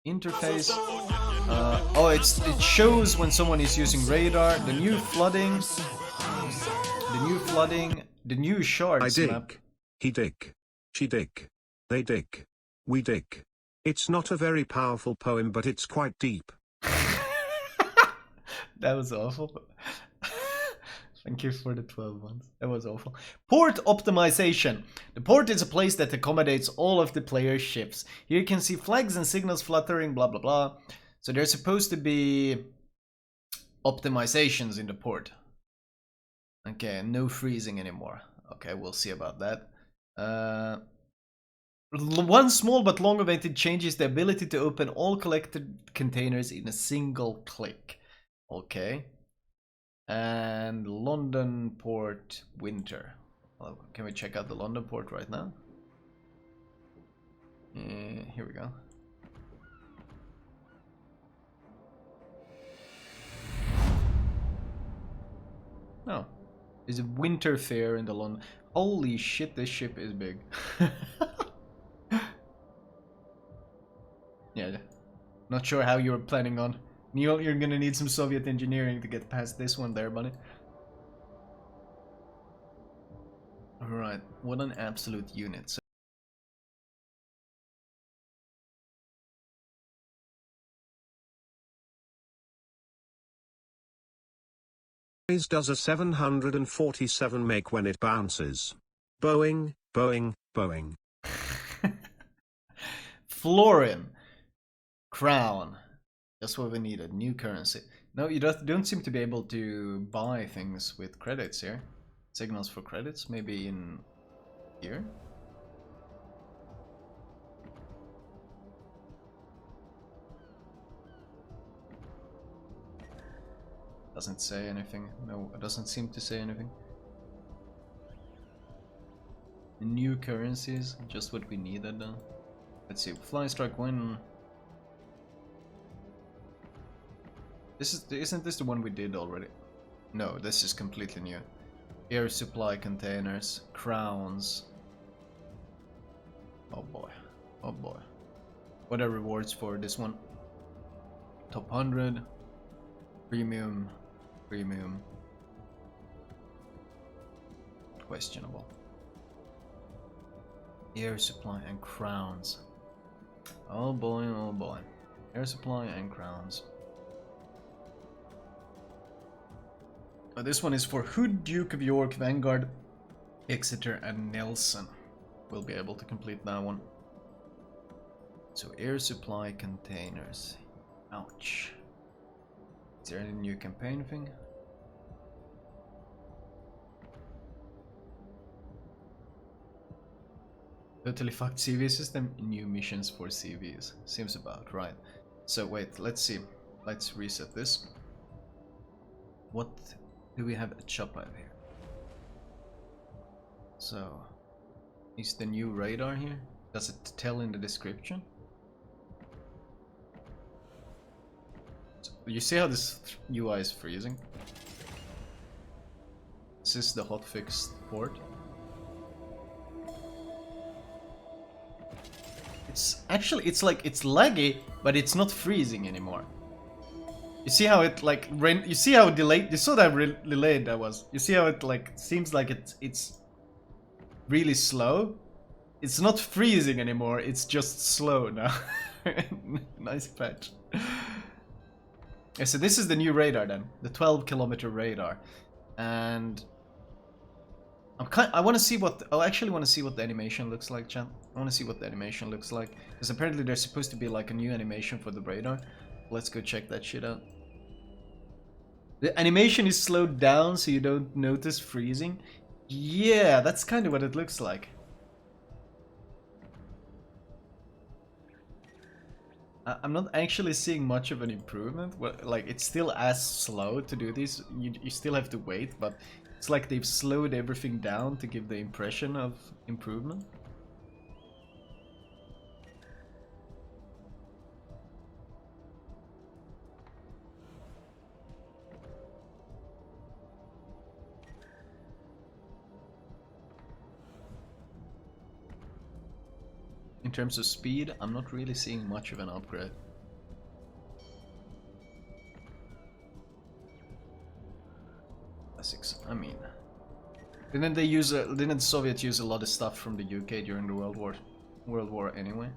Interface. Oh, it shows when someone is using radar. The new flooding. The new Shards I dig. map. He dig. She dig. They dig. We dig. It's not a very powerful poem, but it's quite deep. That was awful. Thank you for the 12 ones. That was awful. Port optimization. The port is a place that accommodates all of the player's ships. Here you can see flags and signals fluttering, blah blah blah. So there's supposed to be optimizations in the port. Okay, no freezing anymore. Okay, we'll see about that. One small but long-awaited change is the ability to open all collected containers in a single click. Okay. And London port winter. Well, can we check out the London port right now? Here we go. Oh, there's a winter fair in the London. Holy shit, this ship is big. Yeah, not sure how you're planning on. Neil, you're gonna need some Soviet engineering to get past this one there, buddy. Alright, what an absolute unit. So Does a 747 make when it bounces? Boeing, Boeing, Boeing. Florin. Crown. That's what we needed. New currency. No, you don't seem to be able to buy things with credits here. Signals for credits, maybe in here? Doesn't say anything. No, it doesn't seem to say anything. New currencies, just what we needed. Let's see, Fly Strike Win. Isn't this the one we did already? No, this is completely new. Air supply containers, crowns. Oh boy, oh boy. What are rewards for this one? Top 100, premium, premium. Questionable. Air supply and crowns. Oh boy, oh boy. Air supply and crowns. This one is for Hood, Duke of York, Vanguard, Exeter, and Nelson. We'll be able to complete that one. So air supply containers. Ouch. Is there any new campaign thing? Totally fucked CV system. New missions for CVs. Seems about right. So wait, let's see. Let's reset this. what do we have a chop out here? So, is the new radar here? Does it tell in the description? So, you see how this UI is freezing? This is the hotfix port. It's actually, it's like, it's laggy, but it's not freezing anymore. You see how it like, you see how delayed, you saw that delayed that was. You see how it like, seems like it's really slow. It's not freezing anymore, it's just slow now. Nice patch. Yeah, so this is the new radar then, the 12-kilometer radar. And I want to see what, I actually want to see what the animation looks like, chat. I want to see what the animation looks like. Because apparently there's supposed to be like a new animation for the radar. Let's go check that shit out. The animation is slowed down so you don't notice freezing. Yeah, that's kind of what it looks like. I'm not actually seeing much of an improvement. Well, like, it's still as slow to do this. You still have to wait, but it's like they've slowed everything down to give the impression of improvement. In terms of speed, I'm not really seeing much of an upgrade. I mean, didn't the Soviets use a lot of stuff from the UK during the World War anyway?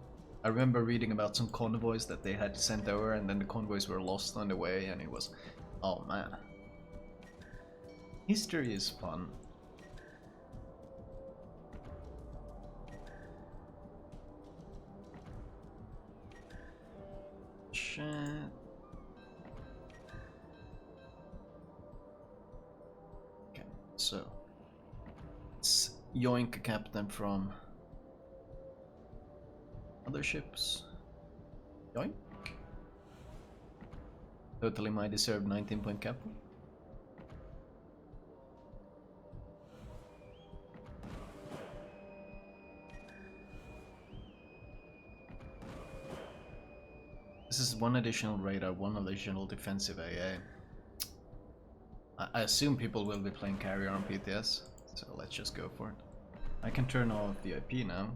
I remember reading about some convoys that they had sent over, and then the convoys were lost on the way, and it was, oh man. History is fun. Shit. Okay, so let's yoink a captain from other ships. Yoink. Totally my deserved 19-point captain. This is one additional radar, one additional defensive AA. I assume people will be playing carrier on PTS, so let's just go for it. I can turn off the IP now.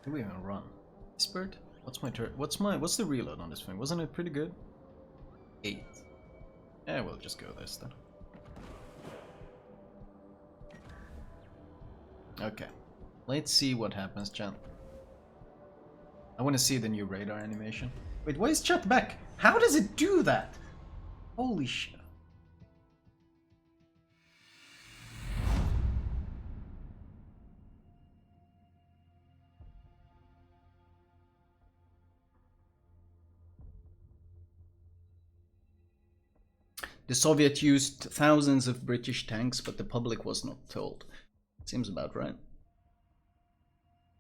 Do we even run? Expert? What's my turn? What's the reload on this thing? Wasn't it pretty good? 8. Yeah, we'll just go this then. Okay, let's see what happens, chat. I want to see the new radar animation. Wait, why is chat back? How does it do that? Holy shit. The Soviets used thousands of British tanks, but the public was not told. Seems about right.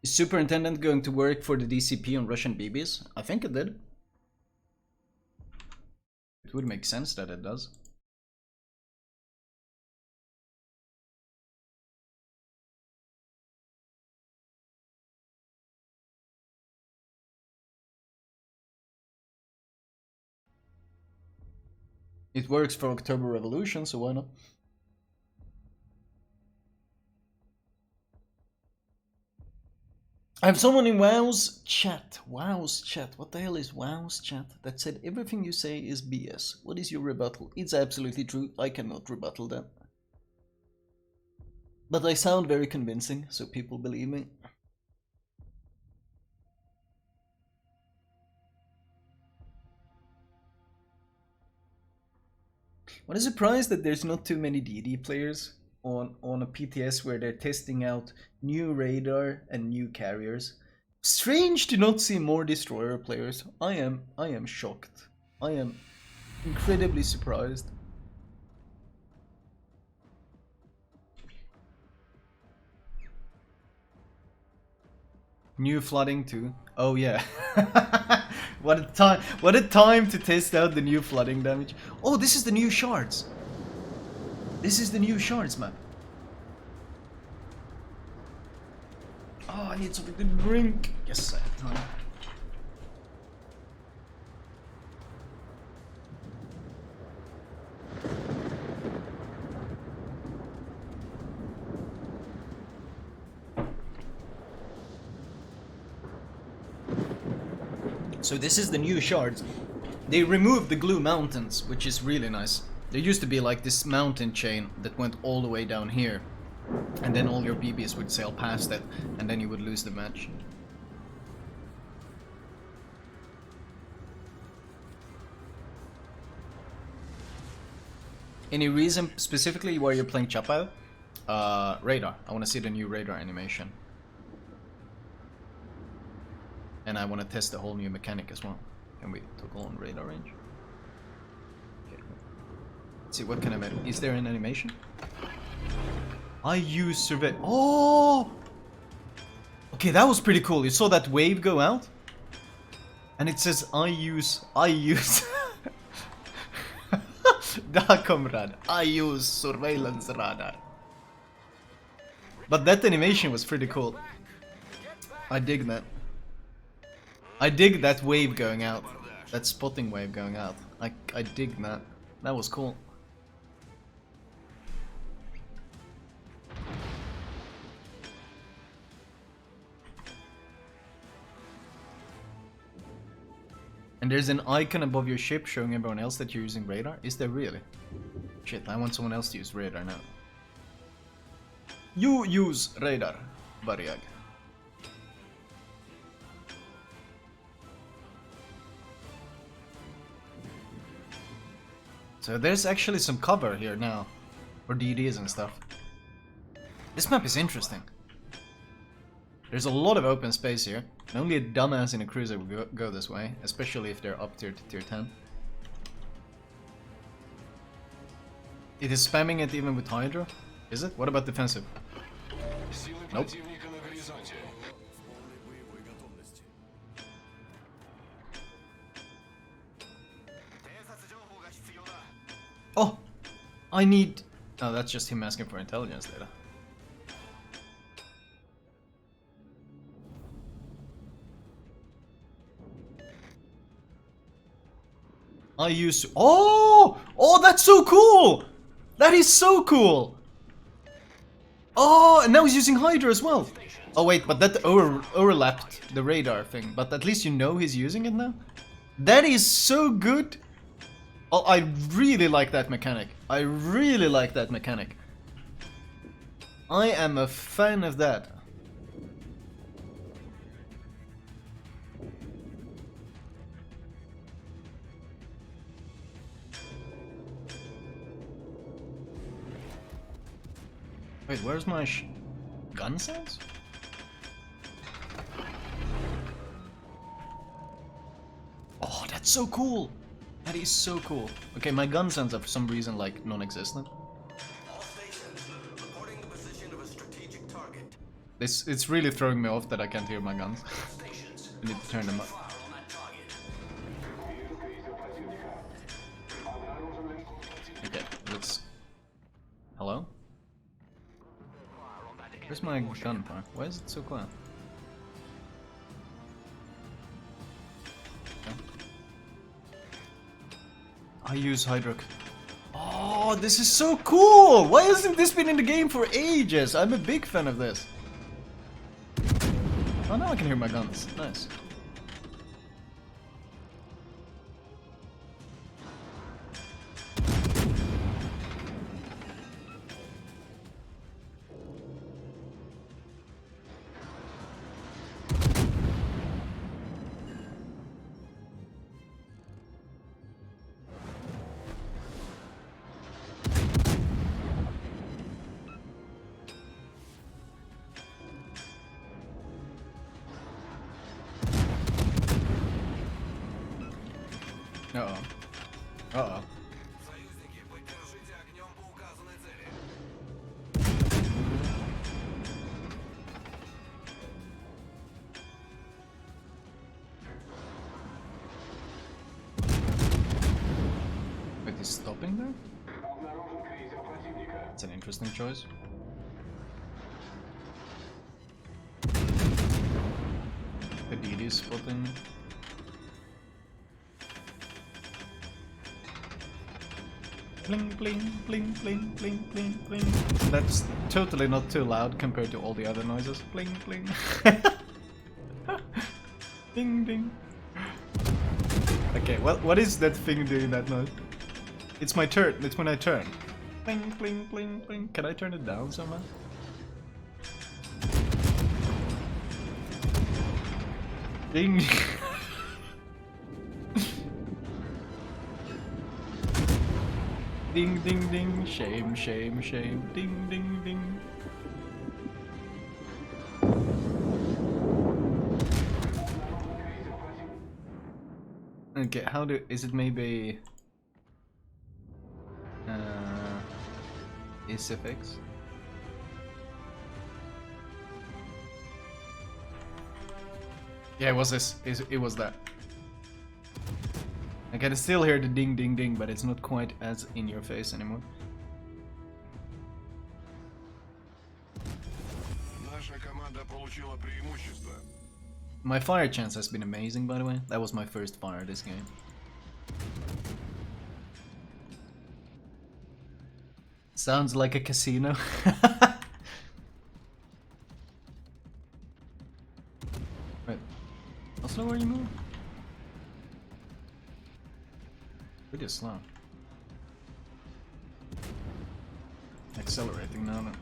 Is Superintendent going to work for the DCP on Russian BBs? I think it did. It would make sense that it does. It works for October Revolution, so why not? I have someone in WoW's chat. WoW's chat. What the hell is WoW's chat? That said everything you say is BS. What is your rebuttal? It's absolutely true. I cannot rebuttal that. But I sound very convincing, so people believe me. What a surprise that there's not too many DD players on a PTS where they're testing out new radar and new carriers. Strange to not see more destroyer players. I am shocked. I am incredibly surprised. New flooding too. Oh yeah. What a time! What a time to test out the new flooding damage. Oh, this is the new Shards. This is the new Shards map. Oh, I need something to drink. Yes, I have time. So this is the new Shards. They removed the glue mountains, which is really nice. There used to be like this mountain chain that went all the way down here. And then all your BBs would sail past it, and then you would lose the match. Any reason specifically why you're playing Chapao? Radar. I want to see the new radar animation. And I want to test the whole new mechanic as well. Can we toggle on radar range? Okay. Let's see, what kind of... Is there an animation? I use survey... Oh! Okay, that was pretty cool. You saw that wave go out? And it says, I use... Da, comrade. I use surveillance radar. But that animation was pretty cool. I dig that. I dig that wave going out. That spotting wave going out. I dig that. That was cool. And there's an icon above your ship showing everyone else that you're using radar? Is there really? Shit, I want someone else to use radar now. You use radar, Bariag. So there's actually some cover here now, for DDs and stuff. This map is interesting. There's a lot of open space here, and only a dumbass in a cruiser would go this way, especially if they're up tier to tier 10. It is spamming it even with Hydra? Is it? What about defensive? Nope. Oh! I need... Oh, that's just him asking for intelligence data. I use... Oh! Oh, that's so cool! That is so cool! Oh, and now he's using Hydra as well. Oh wait, but that overlapped the radar thing. But at least you know he's using it now? That is so good! Oh, I really like that mechanic. I really like that mechanic. I am a fan of that. Wait, where's my gun sounds? Oh, that's so cool! That is so cool. Okay, my gun sounds are for some reason like non-existent. It's really throwing me off that I can't hear my guns. I need to turn them up. Okay, let's... Hello? Where's my gunfire? Why is it so quiet? Okay. I use Hydroc. Oh, this is so cool! Why hasn't this been in the game for ages? I'm a big fan of this. Oh, now I can hear my guns. Nice. Uh-oh. Uh-oh. he's stopping there? That's an interesting choice. The DD spotting. Bling, bling, bling, bling, bling, bling, bling. That's totally not too loud compared to all the other noises. Bling, bling. Ding, ding. Okay, well, what is that thing doing that noise? It's my turn. It's when I turn. Bling, bling, bling, bling. Can I turn it down somehow? Ding. Ding, ding, ding. Shame, shame, shame. Ding, ding, ding. Okay, how do... Is it maybe... SFX? Yeah, it was this. It was that. I can still hear the ding ding ding, but it's not quite as in your face anymore. My fire chance has been amazing, by the way. That was my first fire this game. Sounds like a casino. Wait, how slow are you moving? Pretty slow. Accelerating now then.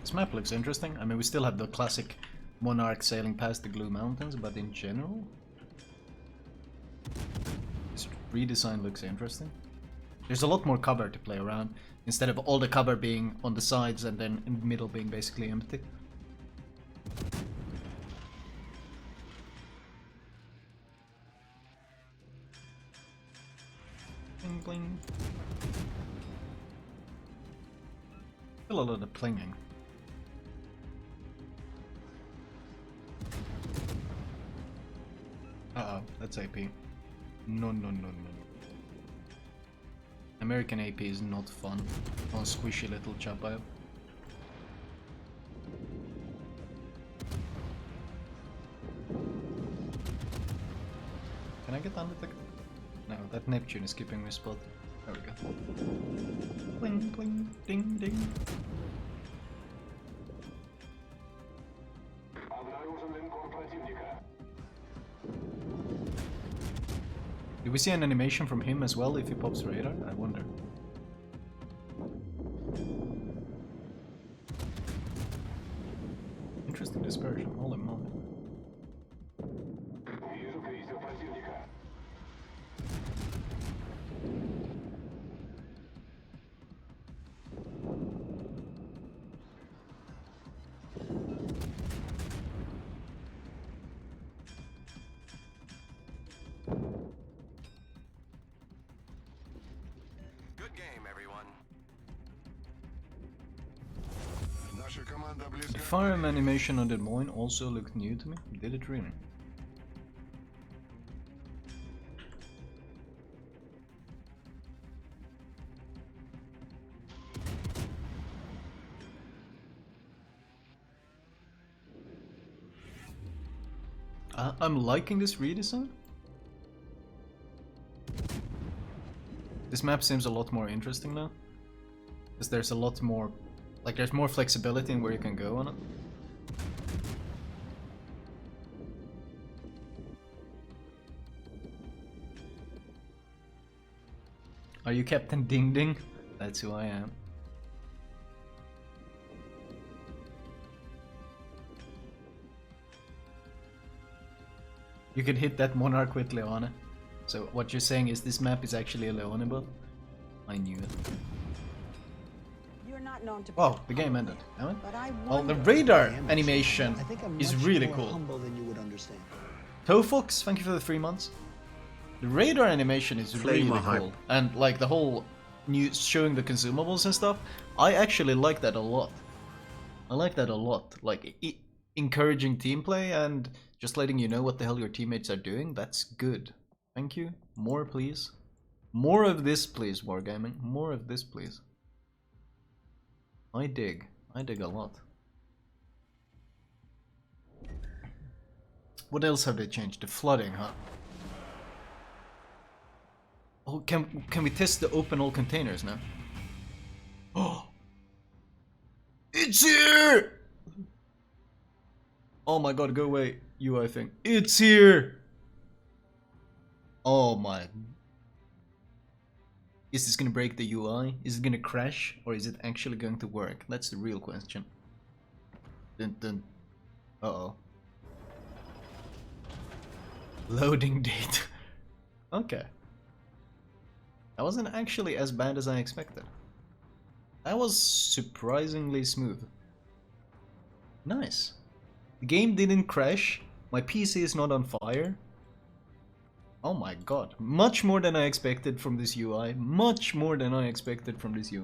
This map looks interesting. I mean, we still have the classic Monarch sailing past the Glue Mountains, but in general, this redesign looks interesting. There's a lot more cover to play around, instead of all the cover being on the sides and then in the middle being basically empty. Bling bling. Still a lot of plinging. Uh-oh, that's AP. No, no, no, no. American AP is not fun. On squishy little chapaya. Can I get undetected? No, that Neptune is keeping me spot. There we go. Bling, bling, ding, ding. Do we see an animation from him as well if he pops radar? I wonder. Interesting dispersion, holy moly. The firearm animation on Des Moines also looked new to me. Did it really? I'm liking this redesign. This map seems a lot more interesting now. Because there's a lot more... Like, there's more flexibility in where you can go on it. Are you Captain Ding Ding? That's who I am. You can hit that Monarch with Leone. So what you're saying is this map is actually a Leone build? I knew it. Known to be Wow, the game ended. Well, the wonder- radar animation I think I'm is much really more cool. humble than you would understand. Tofox, thank you for the 3 months. The radar animation is really Flamu cool. And like the whole new showing the consumables and stuff, I actually like that a lot. I like that a lot. Like encouraging team play and just letting you know what the hell your teammates are doing, that's good. Thank you. More, please. More of this, please, Wargaming. More of this, please. I dig a lot. What else have they changed? The flooding, huh? Oh, can we test the open all containers now? Oh! It's here! Oh my god, go away, UI thing. It's here! Oh my... Is this gonna break the UI? Is it gonna crash? Or is it actually going to work? That's the real question. Dun dun. Uh-oh. Loading date. Okay. That wasn't actually as bad as I expected. That was surprisingly smooth. Nice. The game didn't crash. My PC is not on fire. Oh my god. Much more than I expected from this UI. Much more than I expected from this UI.